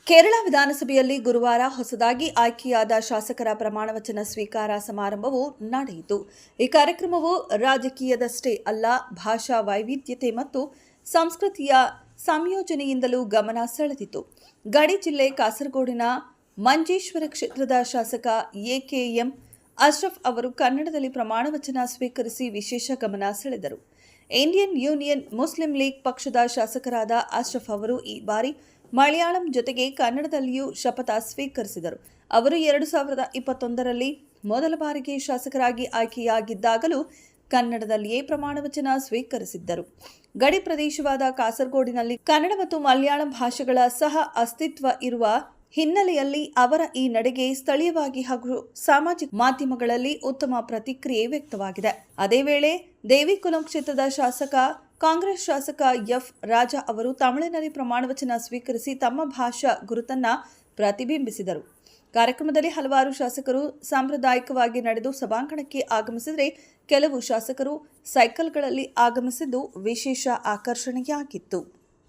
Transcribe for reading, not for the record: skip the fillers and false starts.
ಕೇರಳ ವಿಧಾನಸಭೆಯಲ್ಲಿ ಗುರುವಾರ ಹೊಸದಾಗಿ ಆಯ್ಕೆಯಾದ ಶಾಸಕರ ಪ್ರಮಾಣವಚನ ಸ್ವೀಕಾರ ಸಮಾರಂಭವು ನಡೆಯಿತು. ಈ ಕಾರ್ಯಕ್ರಮವು ರಾಜಕೀಯದಷ್ಟೇ ಅಲ್ಲ, ಭಾಷಾ ವೈವಿಧ್ಯತೆ ಮತ್ತು ಸಂಸ್ಕೃತಿಯ ಸಂಯೋಜನೆಯಿಂದಲೂ ಗಮನ ಸೆಳೆದಿತು. ಗಡಿ ಜಿಲ್ಲೆ ಕಾಸರಗೋಡಿನ ಮಂಜೇಶ್ವರ ಕ್ಷೇತ್ರದ ಶಾಸಕ ಎಕೆಎಂ ಅಶ್ರಫ್ ಅವರು ಕನ್ನಡದಲ್ಲಿ ಪ್ರಮಾಣವಚನ ಸ್ವೀಕರಿಸಿ ವಿಶೇಷ ಗಮನ ಸೆಳೆದರು. ಇಂಡಿಯನ್ ಯೂನಿಯನ್ ಮುಸ್ಲಿಂ ಲೀಗ್ ಪಕ್ಷದ ಶಾಸಕರಾದ ಅಶ್ರಫ್ ಅವರು ಈ ಬಾರಿ ಮಲಯಾಳಂ ಜೊತೆಗೆ ಕನ್ನಡದಲ್ಲಿಯೂ ಶಪಥ ಸ್ವೀಕರಿಸಿದರು. ಅವರು 2021ರಲ್ಲಿ ಮೊದಲ ಬಾರಿಗೆ ಶಾಸಕರಾಗಿ ಆಯ್ಕೆಯಾಗಿದ್ದಾಗಲೂ ಕನ್ನಡದಲ್ಲಿಯೇ ಪ್ರಮಾಣವಚನ ಸ್ವೀಕರಿಸಿದ್ದರು. ಗಡಿ ಪ್ರದೇಶವಾದ ಕಾಸರಗೋಡಿನಲ್ಲಿ ಕನ್ನಡ ಮತ್ತು ಮಲಯಾಳಂ ಭಾಷೆಗಳ ಸಹ ಅಸ್ತಿತ್ವ ಇರುವ ಹಿನ್ನೆಲೆಯಲ್ಲಿ ಅವರ ಈ ನಡೆಗೆ ಸ್ಥಳೀಯವಾಗಿ ಹಾಗೂ ಸಾಮಾಜಿಕ ಮಾಧ್ಯಮಗಳಲ್ಲಿ ಉತ್ತಮ ಪ್ರತಿಕ್ರಿಯೆ ವ್ಯಕ್ತವಾಗಿದೆ. ಅದೇ ವೇಳೆ ದೇವಿಕುಲಂ ಕ್ಷೇತ್ರದ ಕಾಂಗ್ರೆಸ್ ಶಾಸಕ ಎಫ್ ರಾಜಾ ಅವರು ತಮಿಳಿನಲ್ಲಿ ಪ್ರಮಾಣವಚನ ಸ್ವೀಕರಿಸಿ ತಮ್ಮ ಭಾಷಾ ಗುರುತನ್ನ ಪ್ರತಿಬಿಂಬಿಸಿದರು. ಕಾರ್ಯಕ್ರಮದಲ್ಲಿ ಹಲವಾರು ಶಾಸಕರು ಸಾಂಪ್ರದಾಯಿಕವಾಗಿ ನಡೆದು ಸಭಾಂಗಣಕ್ಕೆ ಆಗಮಿಸಿದರೆ ಕೆಲವು ಶಾಸಕರು ಸೈಕಲ್ಗಳಲ್ಲಿ ಆಗಮಿಸಿದ್ದು ವಿಶೇಷ ಆಕರ್ಷಣೆಯಾಗಿತ್ತು.